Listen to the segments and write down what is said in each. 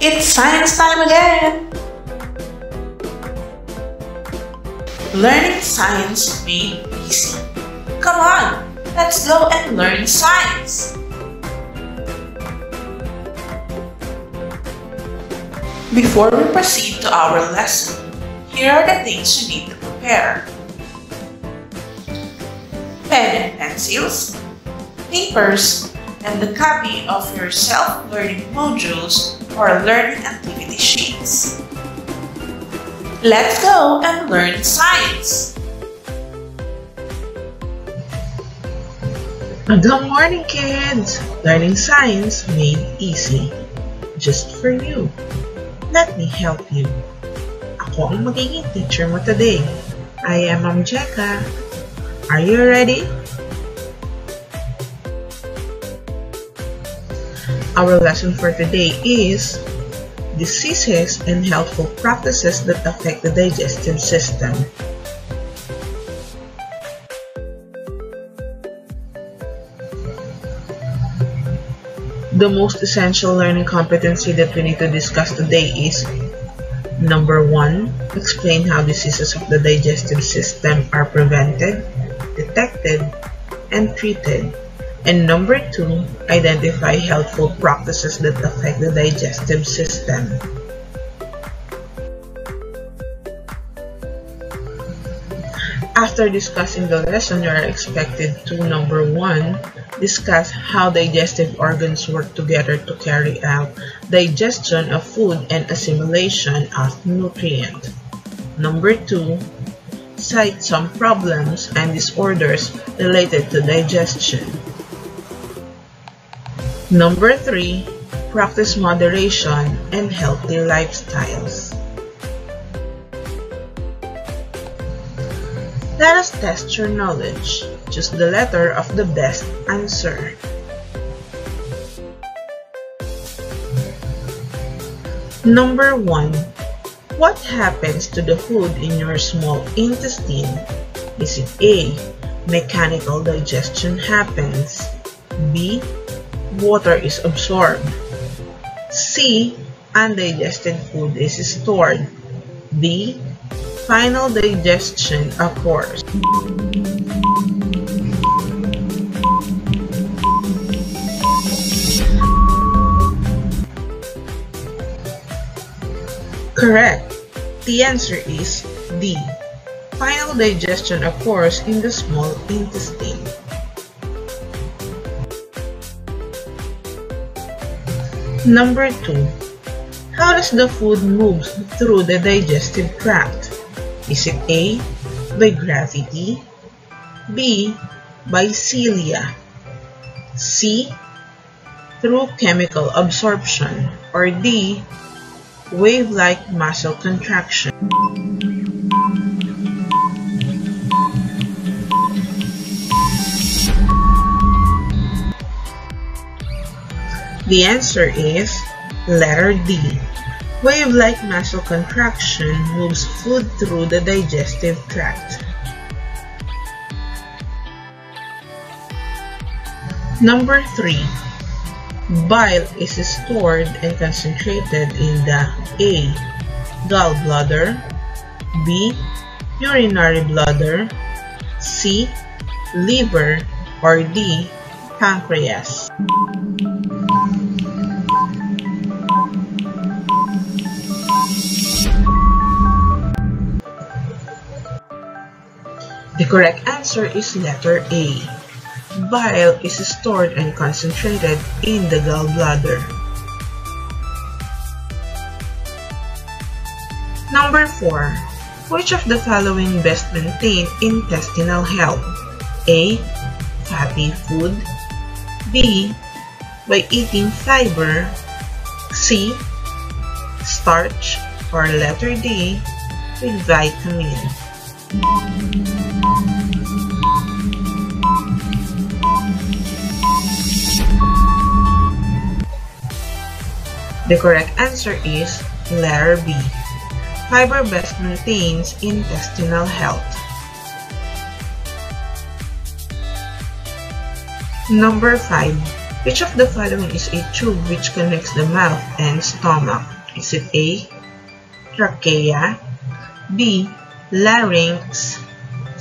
It's science time again! Learning science made easy. Come on, let's go and learn science! Before we proceed to our lesson, here are the things you need to prepare. Pen and pencils, papers, and the copy of your self-learning modules or learning activity sheets. Let's go and learn science! Good morning, kids! Learning science made easy. Just for you. Let me help you. Ako ang magiging teacher mo today. I am Ma'am Jeka. Are you ready? Our lesson for today is diseases and healthful practices that affect the digestive system. The most essential learning competency that we need to discuss today is number 1, explain how diseases of the digestive system are prevented, detected, and treated. And number 2, identify healthful practices that affect the digestive system. After discussing the lesson, you are expected to, number 1, discuss how digestive organs work together to carry out digestion of food and assimilation of nutrient. Number 2, cite some problems and disorders related to digestion. Number 3, practice moderation and healthy lifestyles. Let us test your knowledge. Choose the letter of the best answer. Number 1. What happens to the food in your small intestine? Is it A, mechanical digestion happens? B, water is absorbed? C, undigested food is stored? D, final digestion occurs? Correct. The answer is D. Final digestion occurs in the small intestine. Number 2. How does the food move through the digestive tract? Is it A, by gravity? B, by cilia? C, through chemical absorption? Or D, wave-like muscle contraction? The answer is letter D. Wave-like muscle contraction moves food through the digestive tract. Number 3. Bile is stored and concentrated in the A, gallbladder, B, urinary bladder, C, liver, or D, pancreas. The correct answer is letter A. Bile is stored and concentrated in the gallbladder. Number 4. Which of the following best maintain intestinal health? A, fatty food. B, by eating fiber. C, starch. Or letter D, with vitamin. The correct answer is letter B. Fiber best maintains intestinal health. Number 5. Which of the following is a tube which connects the mouth and stomach? Is it A, trachea, B, larynx,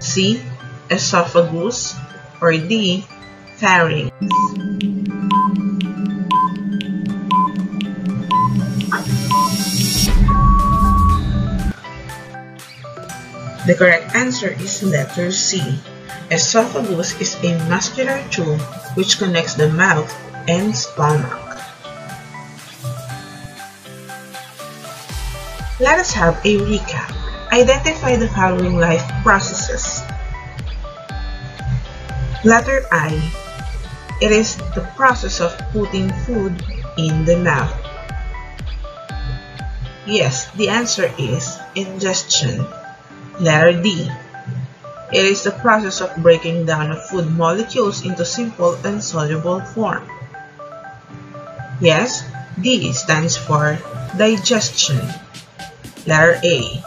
C, esophagus, or D, pharynx? The correct answer is letter C. Esophagus is a muscular tube which connects the mouth and stomach. Let us have a recap. Identify the following life processes. Letter I. It is the process of putting food in the mouth. Yes, the answer is ingestion. Letter D. It is the process of breaking down of food molecules into simple and soluble form. Yes, D stands for digestion. Letter A.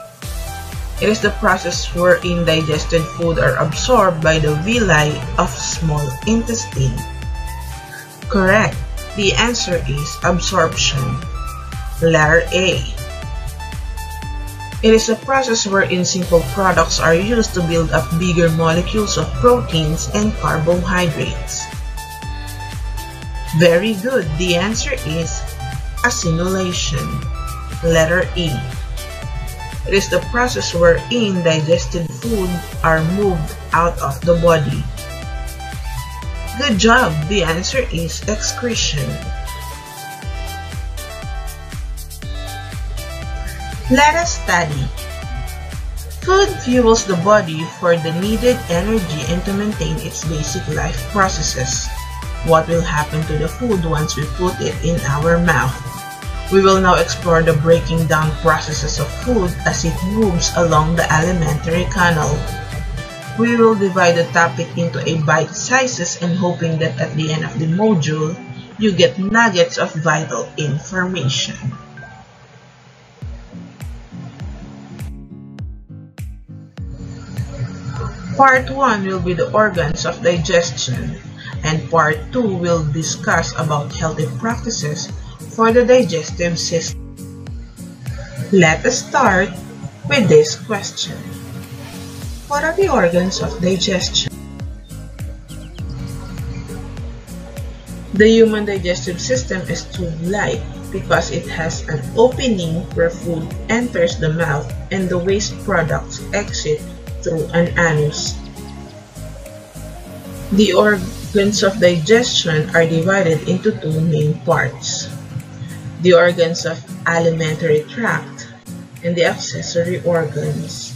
It is the process wherein digested food are absorbed by the villi of small intestine. Correct. The answer is absorption. Letter A. It is a process wherein simple products are used to build up bigger molecules of proteins and carbohydrates. Very good. The answer is assimilation. Letter E. It is the process wherein digested food are moved out of the body. Good job. The answer is excretion. Let us study. Food fuels the body for the needed energy and to maintain its basic life processes. What will happen to the food once we put it in our mouth? We will now explore the breaking down processes of food as it moves along the alimentary canal. We will divide the topic into a bite sizes and hoping that at the end of the module, you get nuggets of vital information. Part 1 will be the organs of digestion, and Part 2 will discuss about healthy practices for the digestive system. Let us start with this question. What are the organs of digestion? The human digestive system is tube-like because it has an opening where food enters the mouth and the waste products exit through an anus. The organs of digestion are divided into two main parts: the organs of alimentary tract and the accessory organs.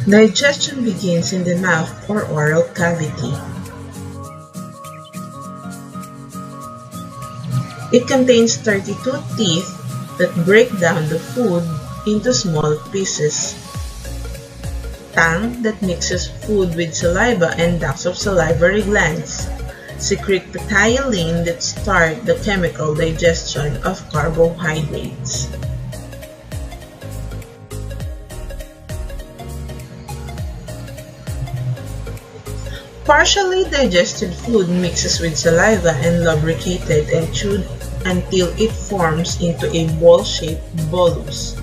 Digestion begins in the mouth or oral cavity. It contains 32 teeth that break down the food into small pieces, tongue that mixes food with saliva and ducts of salivary glands, secrete ptyalin that start the chemical digestion of carbohydrates. Partially digested food mixes with saliva and lubricated and chewed until it forms into a ball-shaped bolus.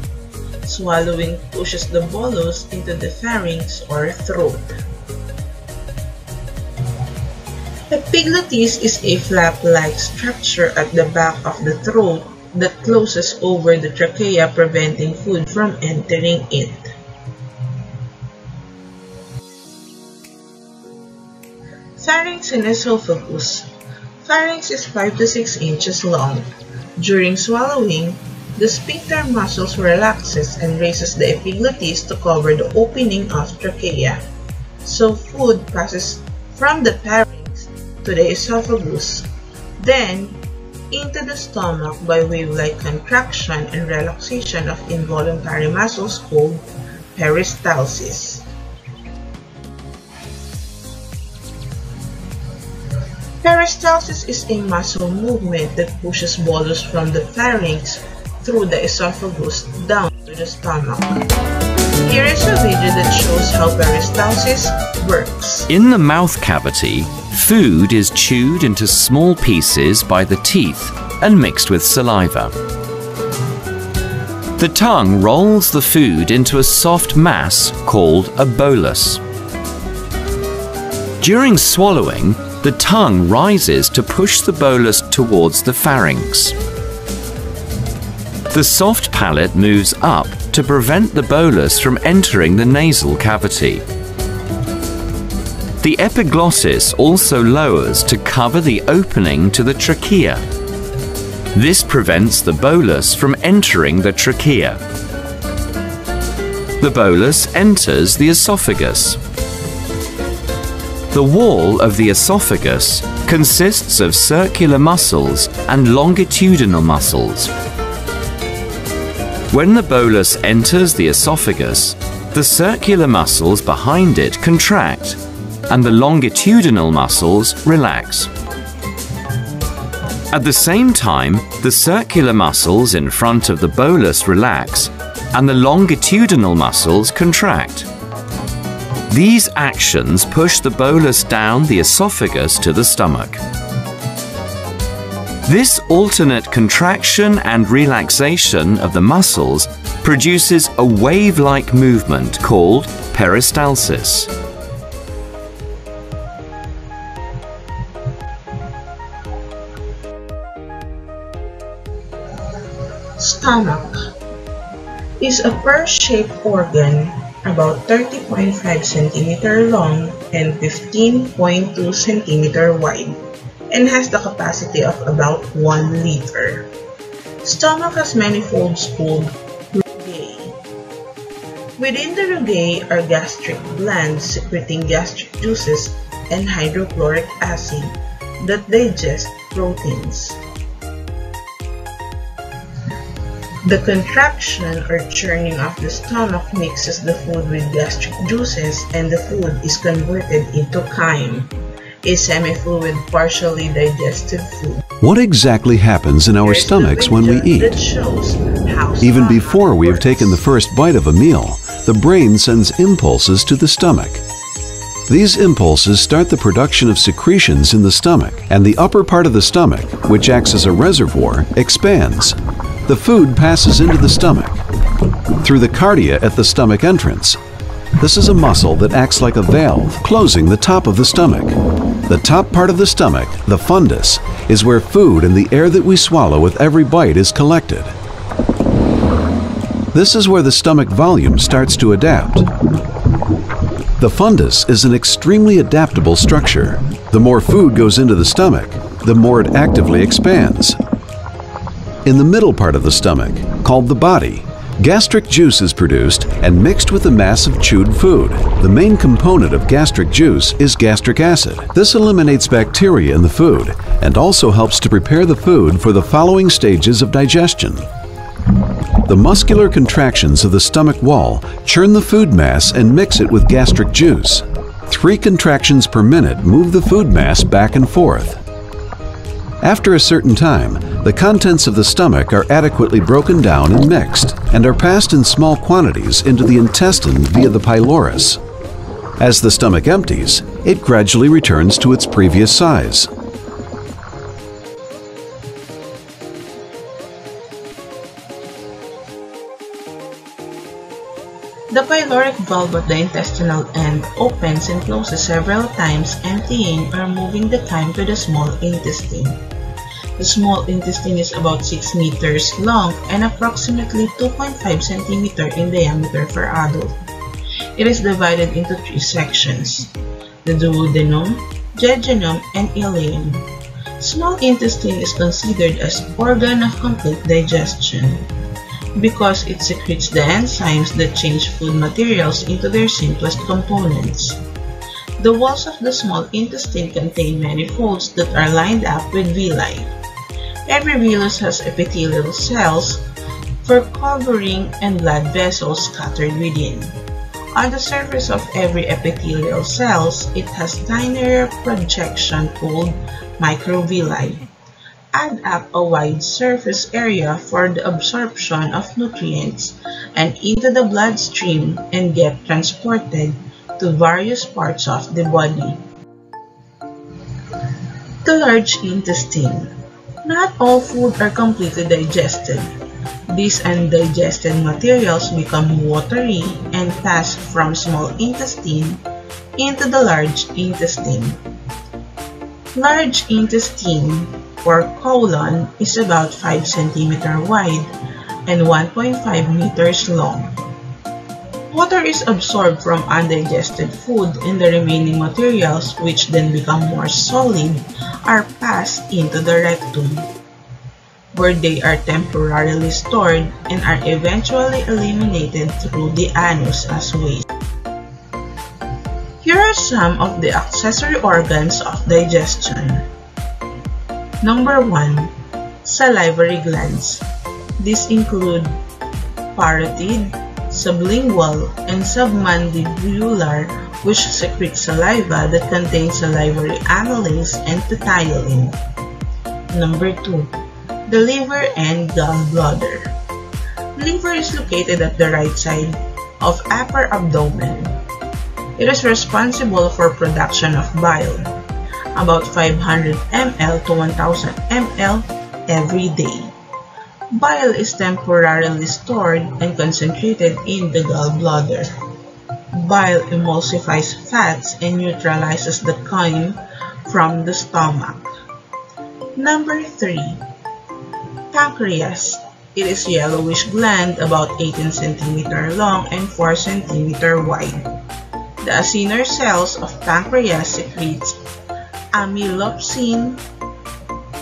Swallowing pushes the bolus into the pharynx or throat. Epiglottis is a flap-like structure at the back of the throat that closes over the trachea, preventing food from entering it. Pharynx and esophagus. Pharynx is 5 to 6 inches long. During swallowing, the sphincter muscles relaxes and raises the epiglottis to cover the opening of trachea. So food passes from the pharynx to the esophagus, then into the stomach by wave-like contraction and relaxation of involuntary muscles called peristalsis. Peristalsis is a muscle movement that pushes bolus from the pharynx through the esophagus down to the stomach. Here is a video that shows how peristalsis works. In the mouth cavity, food is chewed into small pieces by the teeth and mixed with saliva. The tongue rolls the food into a soft mass called a bolus. During swallowing, the tongue rises to push the bolus towards the pharynx. The soft palate moves up to prevent the bolus from entering the nasal cavity. The epiglottis also lowers to cover the opening to the trachea. This prevents the bolus from entering the trachea. The bolus enters the esophagus. The wall of the esophagus consists of circular muscles and longitudinal muscles. When the bolus enters the esophagus, the circular muscles behind it contract and the longitudinal muscles relax. At the same time, the circular muscles in front of the bolus relax and the longitudinal muscles contract. These actions push the bolus down the esophagus to the stomach. This alternate contraction and relaxation of the muscles produces a wave-like movement called peristalsis. Stomach is a pear-shaped organ about 30.5 cm long and 15.2 cm wide and has the capacity of about 1 liter. Stomach has many folds called rugae. Within the rugae are gastric glands secreting gastric juices and hydrochloric acid that digest proteins. The contraction or churning of the stomach mixes the food with gastric juices and the food is converted into chyme, a semi-fluid, partially digested food. What exactly happens in our stomachs when we eat? Even before we have taken the first bite of a meal, the brain sends impulses to the stomach. These impulses start the production of secretions in the stomach, and the upper part of the stomach, which acts as a reservoir, expands. The food passes into the stomach through the cardia at the stomach entrance. This is a muscle that acts like a valve, closing the top of the stomach. The top part of the stomach, the fundus, is where food and the air that we swallow with every bite is collected. This is where the stomach volume starts to adapt. The fundus is an extremely adaptable structure. The more food goes into the stomach, the more it actively expands. In the middle part of the stomach, called the body, gastric juice is produced and mixed with the mass of chewed food. The main component of gastric juice is gastric acid. This eliminates bacteria in the food and also helps to prepare the food for the following stages of digestion. The muscular contractions of the stomach wall churn the food mass and mix it with gastric juice. 3 contractions per minute move the food mass back and forth. After a certain time, the contents of the stomach are adequately broken down and mixed, and are passed in small quantities into the intestine via the pylorus. As the stomach empties, it gradually returns to its previous size. The pyloric valve at the intestinal end opens and closes several times, emptying or moving the chyme to the small intestine. The small intestine is about 6 meters long and approximately 2.5 centimeters in diameter for adult. It is divided into 3 sections: the duodenum, jejunum, and ileum. Small intestine is considered as organ of complete digestion because it secretes the enzymes that change food materials into their simplest components. The walls of the small intestine contain many folds that are lined up with villi. Every villus has epithelial cells for covering and blood vessels scattered within. On the surface of every epithelial cells, it has tinier projection called microvilli. add up a wide surface area for the absorption of nutrients and into the bloodstream and get transported to various parts of the body. The large intestine. Not all food are completely digested. These undigested materials become watery and pass from small intestine into the large intestine. Large intestine or colon is about 5 cm wide and 1.5 meters long. Water is absorbed from undigested food and the remaining materials, which then become more solid, are passed into the rectum, where they are temporarily stored and are eventually eliminated through the anus as waste. Here are some of the accessory organs of digestion. Number 1. Salivary glands. These include parotid, sublingual, and submandibular, which secrete saliva that contains salivary amylase and ptyalin. Number 2. The liver and gallbladder. Liver is located at the right side of upper abdomen. It is responsible for production of bile, about 500 ml to 1000 ml every day. Bile is temporarily stored and concentrated in the gallbladder. Bile emulsifies fats and neutralizes the chyme from the stomach. Number 3. Pancreas. It is a yellowish gland about 18 cm long and 4 cm wide. The acinar cells of pancreas secretes amylopsin,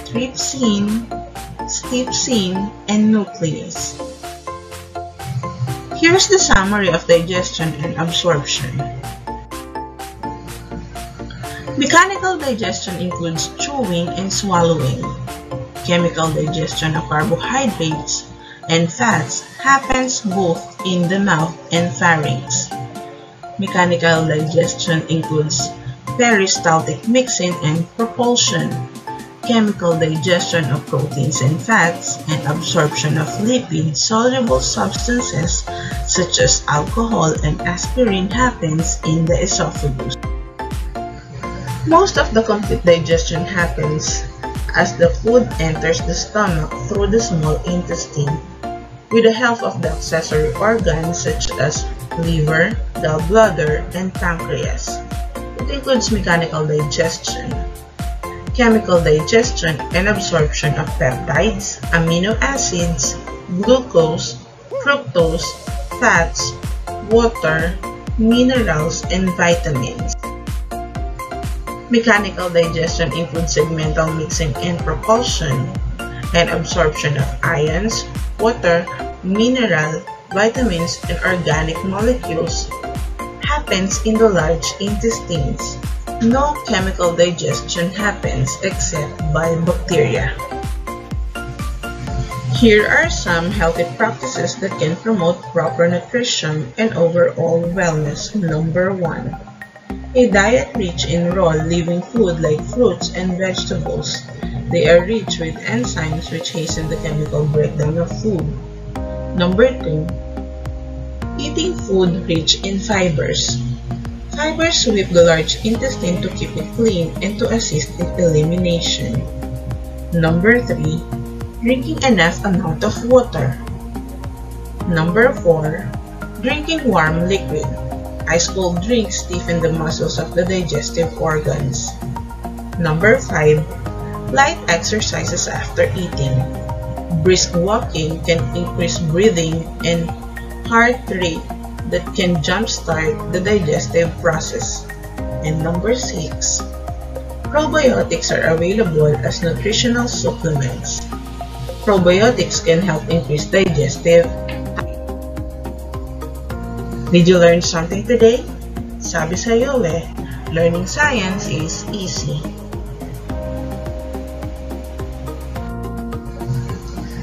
trypsin, stepsin, and nuclease. Here's the summary of digestion and absorption. Mechanical digestion includes chewing and swallowing. Chemical digestion of carbohydrates and fats happens both in the mouth and pharynx. Mechanical digestion includes peristaltic mixing and propulsion, chemical digestion of proteins and fats, and absorption of lipid-soluble substances such as alcohol and aspirin happens in the esophagus. Most of the complete digestion happens as the food enters the stomach through the small intestine, with the help of the accessory organs such as liver, gallbladder, and pancreas. It includes mechanical digestion, chemical digestion and absorption of peptides, amino acids, glucose, fructose, fats, water, minerals, and vitamins. Mechanical digestion includes segmental mixing and propulsion, and absorption of ions, water, mineral, vitamins, and organic molecules happens in the large intestines. No chemical digestion happens except by bacteria. Here are some healthy practices that can promote proper nutrition and overall wellness. Number 1. A diet rich in raw living food like fruits and vegetables. They are rich with enzymes which hasten the chemical breakdown of food. Number 2. Eating food rich in fibers. Fibers sweep the large intestine to keep it clean and to assist in elimination. Number 3. Drinking enough amount of water. Number 4. Drinking warm liquid. Ice-cold drinks stiffen the muscles of the digestive organs. Number 5. Light exercises after eating. Brisk walking can increase breathing and heart rate that can jumpstart the digestive process. And number 6. Probiotics are available as nutritional supplements. Probiotics can help increase digestive. Did you learn something today? Sabi sa'yo learning science is easy.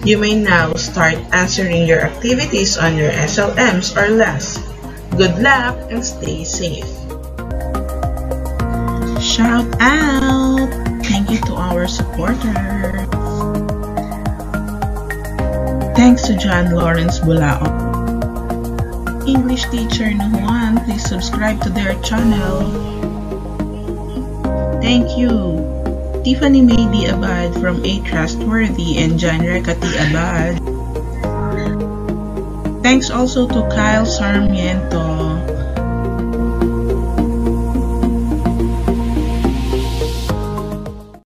You may now start answering your activities on your SLMs or less. Good luck and stay safe. Shout out! Thank you to our supporters. Thanks to John Lawrence Bulaon. English teacher Nuhuan, please subscribe to their channel. Thank you. Tiffany Maydi Abad from A Trustworthy and John Recati Abad. Thanks also to Kyle Sarmiento.